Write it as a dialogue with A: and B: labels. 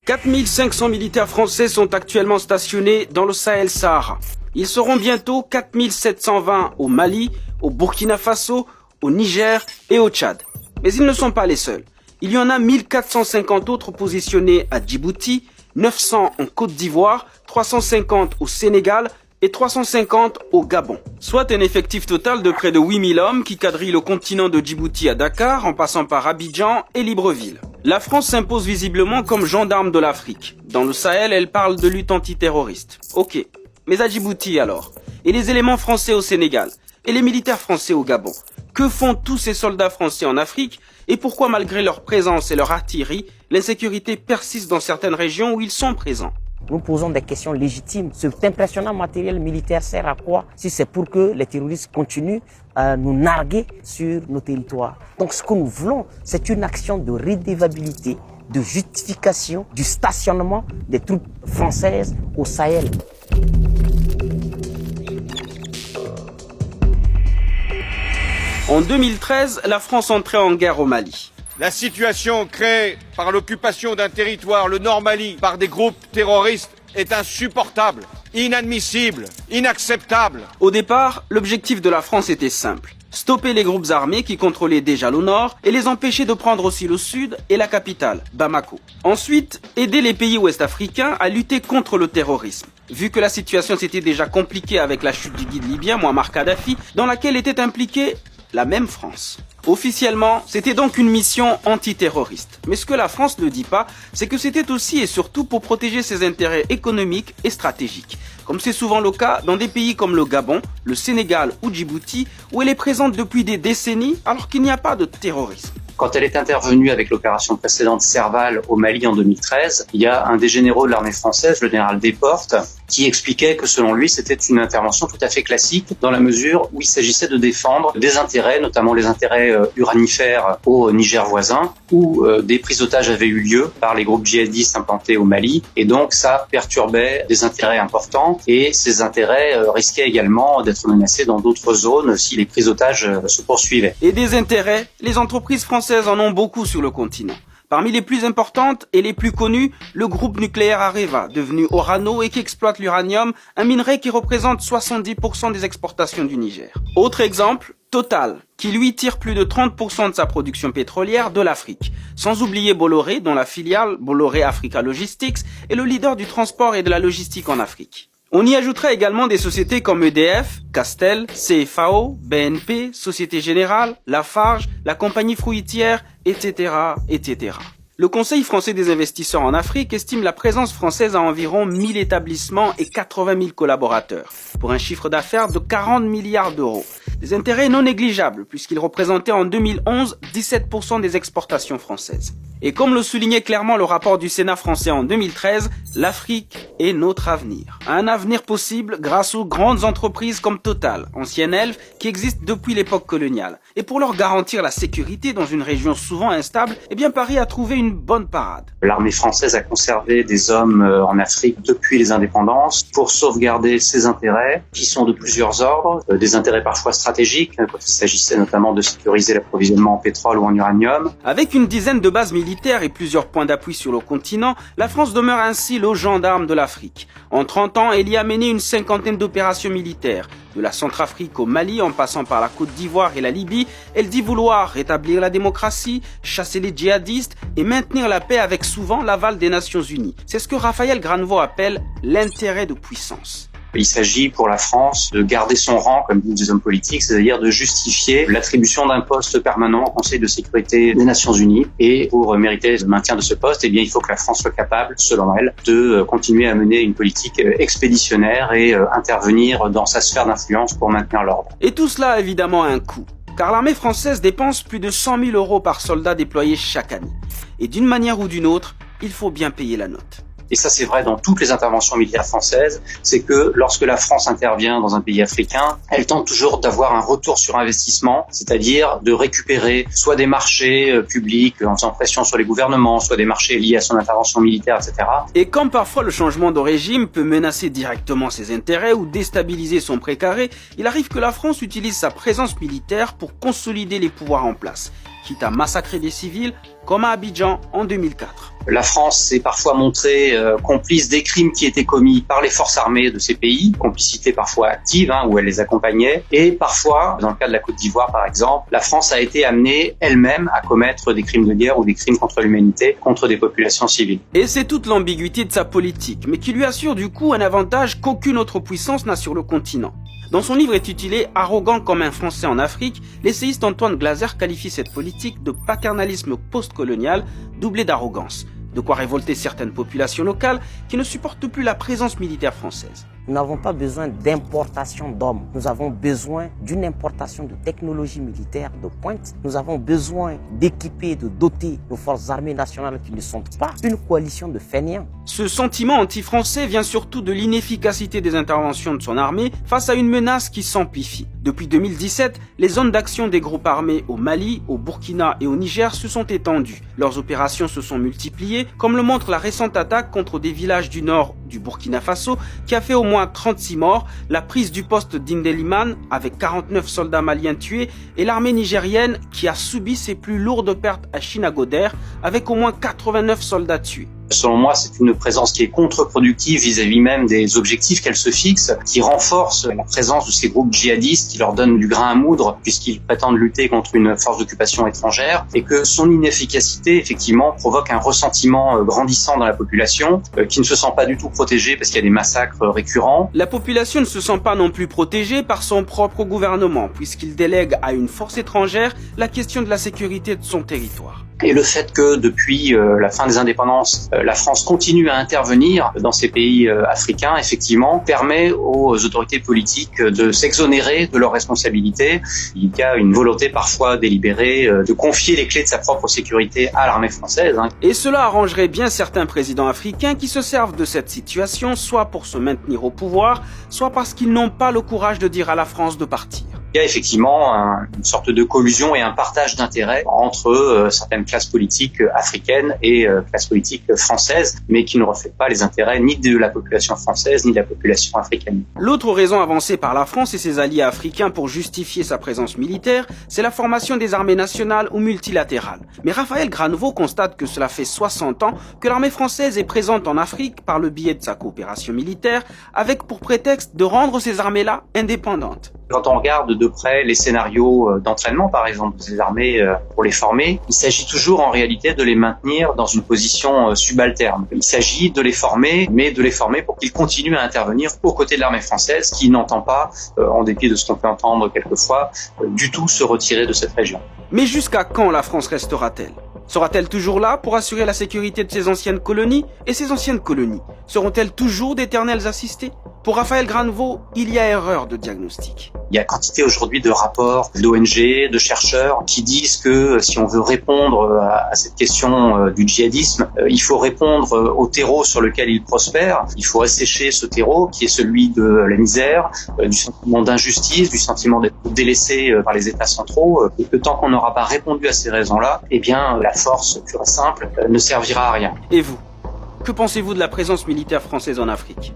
A: 4500 militaires français sont actuellement stationnés dans le Sahel-Sahara. Ils seront bientôt 4720 au Mali, au Burkina Faso, au Niger et au Tchad. Mais ils ne sont pas les seuls. Il y en a 1450 autres positionnés à Djibouti, 900 en Côte d'Ivoire, 350 au Sénégal et 350 au Gabon. Soit un effectif total de près de 8000 hommes qui quadrillent le continent de Djibouti à Dakar en passant par Abidjan et Libreville. La France s'impose visiblement comme gendarme de l'Afrique. Dans le Sahel, elle parle de lutte antiterroriste. Ok, mais à Djibouti alors? Et les éléments français au Sénégal? Et les militaires français au Gabon? Que font tous ces soldats français en Afrique? Et pourquoi malgré leur présence et leur artillerie, l'insécurité persiste dans certaines régions où ils sont présents?
B: Nous posons des questions légitimes. Cet impressionnant matériel militaire sert à quoi si c'est pour que les terroristes continuent à nous narguer sur nos territoires? Donc ce que nous voulons, c'est une action de redevabilité, de justification du stationnement des troupes françaises au Sahel.
A: En 2013, la France entrait en guerre au Mali.
C: La situation créée par l'occupation d'un territoire, le Nord Mali, par des groupes terroristes est insupportable, inadmissible, inacceptable.
A: Au départ, l'objectif de la France était simple. Stopper les groupes armés qui contrôlaient déjà le nord et les empêcher de prendre aussi le sud et la capitale, Bamako. Ensuite, aider les pays ouest-africains à lutter contre le terrorisme. Vu que la situation s'était déjà compliquée avec la chute du guide libyen Mouammar Kadhafi, dans laquelle était impliquée la même France. Officiellement, c'était donc une mission antiterroriste. Mais ce que la France ne dit pas, c'est que c'était aussi et surtout pour protéger ses intérêts économiques et stratégiques. Comme c'est souvent le cas dans des pays comme le Gabon, le Sénégal ou Djibouti, où elle est présente depuis des décennies alors qu'il n'y a pas de terrorisme.
D: Quand elle est intervenue avec l'opération précédente Serval au Mali en 2013, il y a un des généraux de l'armée française, le général Desportes, qui expliquait que selon lui, c'était une intervention tout à fait classique dans la mesure où il s'agissait de défendre des intérêts, notamment les intérêts uranifères au Niger voisin, où des prises d'otages avaient eu lieu par les groupes djihadistes implantés au Mali, et donc ça perturbait des intérêts importants, et ces intérêts risquaient également d'être menacés dans d'autres zones si les prises d'otages se poursuivaient.
A: Et des intérêts, les entreprises françaises en ont beaucoup sur le continent. Parmi les plus importantes et les plus connues, le groupe nucléaire Areva, devenu Orano et qui exploite l'uranium, un minerai qui représente 70% des exportations du Niger. Autre exemple, Total, qui lui tire plus de 30% de sa production pétrolière de l'Afrique. Sans oublier Bolloré, dont la filiale Bolloré Africa Logistics est le leader du transport et de la logistique en Afrique. On y ajouterait également des sociétés comme EDF, Castel, CFAO, BNP, Société Générale, Lafarge, la compagnie fruitière, etc., etc. Le Conseil français des investisseurs en Afrique estime la présence française à environ 1000 établissements et 80 000 collaborateurs, pour un chiffre d'affaires de 40 milliards d'euros. Des intérêts non négligeables, puisqu'ils représentaient en 2011 17% des exportations françaises. Et comme le soulignait clairement le rapport du Sénat français en 2013, l'Afrique est notre avenir. Un avenir possible grâce aux grandes entreprises comme Total, ancienne Elf, qui existent depuis l'époque coloniale. Et pour leur garantir la sécurité dans une région souvent instable, eh bien Paris a trouvé une bonne parade.
D: L'armée française a conservé des hommes en Afrique depuis les indépendances pour sauvegarder ses intérêts, qui sont de plusieurs ordres, des intérêts parfois stratégiques, quand il s'agissait notamment de sécuriser l'approvisionnement en pétrole ou en uranium.
A: Avec une dizaine de bases militaires et plusieurs points d'appui sur le continent, la France demeure ainsi le gendarme de l'Afrique. En 30 ans, elle y a mené une cinquantaine d'opérations militaires. De la Centrafrique au Mali, en passant par la Côte d'Ivoire et la Libye, elle dit vouloir rétablir la démocratie, chasser les djihadistes et maintenir la paix avec souvent l'aval des Nations Unies. C'est ce que Raphaël Granvaux appelle l'intérêt de puissance.
D: Il s'agit pour la France de garder son rang, comme disent des hommes politiques, c'est-à-dire de justifier l'attribution d'un poste permanent au Conseil de sécurité des Nations Unies. Et pour mériter le maintien de ce poste, eh bien, il faut que la France soit capable, selon elle, de continuer à mener une politique expéditionnaire et intervenir dans sa sphère d'influence pour maintenir l'ordre.
A: Et tout cela a évidemment un coût. Car l'armée française dépense plus de 100 000 euros par soldat déployé chaque année. Et d'une manière ou d'une autre, il faut bien payer la note.
D: Et ça c'est vrai dans toutes les interventions militaires françaises, c'est que lorsque la France intervient dans un pays africain, elle tente toujours d'avoir un retour sur investissement, c'est-à-dire de récupérer soit des marchés publics en faisant pression sur les gouvernements, soit des marchés liés à son intervention militaire, etc.
A: Et comme parfois le changement de régime peut menacer directement ses intérêts ou déstabiliser son précaré, il arrive que la France utilise sa présence militaire pour consolider les pouvoirs en place. quitte à massacrer des civils, comme à Abidjan en 2004.
D: La France s'est parfois montrée complice des crimes qui étaient commis par les forces armées de ces pays, complicité parfois active, où elle les accompagnait, et parfois, dans le cas de la Côte d'Ivoire par exemple, la France a été amenée elle-même à commettre des crimes de guerre ou des crimes contre l'humanité, contre des populations civiles.
A: Et c'est toute l'ambiguïté de sa politique, mais qui lui assure du coup un avantage qu'aucune autre puissance n'a sur le continent. Dans son livre intitulé « Arrogant comme un Français en Afrique », l'essayiste Antoine Glaser qualifie cette politique de paternalisme postcolonial doublé d'arrogance, de quoi révolter certaines populations locales qui ne supportent plus la présence militaire française.
B: Nous n'avons pas besoin d'importation d'hommes. Nous avons besoin d'une importation de technologies militaires de pointe. Nous avons besoin d'équiper, de doter nos forces armées nationales qui ne sont pas une coalition de fainéants.
A: Ce sentiment anti-français vient surtout de l'inefficacité des interventions de son armée face à une menace qui s'amplifie. Depuis 2017, les zones d'action des groupes armés au Mali, au Burkina et au Niger se sont étendues. Leurs opérations se sont multipliées, comme le montre la récente attaque contre des villages du nord du Burkina Faso qui a fait au moins 36 morts, la prise du poste d'Indeliman avec 49 soldats maliens tués et l'armée nigérienne qui a subi ses plus lourdes pertes à Chinagoder avec au moins 89 soldats tués.
D: Selon moi, c'est une présence qui est contre-productive vis-à-vis même des objectifs qu'elle se fixe, qui renforce la présence de ces groupes djihadistes, qui leur donnent du grain à moudre puisqu'ils prétendent lutter contre une force d'occupation étrangère, et que son inefficacité, effectivement, provoque un ressentiment grandissant dans la population, qui ne se sent pas du tout protégée parce qu'il y a des massacres récurrents.
A: La population ne se sent pas non plus protégée par son propre gouvernement, puisqu'il délègue à une force étrangère la question de la sécurité de son territoire.
D: Et le fait que depuis la fin des indépendances, la France continue à intervenir dans ces pays africains, effectivement, permet aux autorités politiques de s'exonérer de leurs responsabilités. Il y a une volonté parfois délibérée de confier les clés de sa propre sécurité à l'armée française.
A: Et cela arrangerait bien certains présidents africains qui se servent de cette situation, soit pour se maintenir au pouvoir, soit parce qu'ils n'ont pas le courage de dire à la France de partir.
D: Il y a effectivement une sorte de collusion et un partage d'intérêts entre certaines classes politiques africaines et classes politiques françaises, mais qui ne reflètent pas les intérêts ni de la population française ni de la population africaine.
A: L'autre raison avancée par la France et ses alliés africains pour justifier sa présence militaire, c'est la formation des armées nationales ou multilatérales. Mais Raphaël Granvaux constate que cela fait 60 ans que l'armée française est présente en Afrique par le biais de sa coopération militaire, avec pour prétexte de rendre ces armées-là indépendantes.
D: Quand on regarde de près les scénarios d'entraînement, par exemple, des armées pour les former, il s'agit toujours en réalité de les maintenir dans une position subalterne. Il s'agit de les former, mais de les former pour qu'ils continuent à intervenir aux côtés de l'armée française qui n'entend pas, en dépit de ce qu'on peut entendre quelquefois, du tout se retirer de cette région.
A: Mais jusqu'à quand la France restera-t-elle ? Sera-t-elle toujours là pour assurer la sécurité de ses anciennes colonies ? Et ces anciennes colonies seront-elles toujours d'éternels assistés ? Pour Raphaël Granvaux, il y a erreur de diagnostic.
D: Il y a quantité aujourd'hui de rapports d'ONG, de chercheurs qui disent que si on veut répondre à cette question du djihadisme, il faut répondre au terreau sur lequel il prospère. Il faut assécher ce terreau qui est celui de la misère, du sentiment d'injustice, du sentiment d'être délaissé par les États centraux. Et que tant qu'on n'aura pas répondu à ces raisons-là, eh bien la force pure et simple ne servira à rien.
A: Et vous ? Que pensez-vous de la présence militaire française en Afrique ?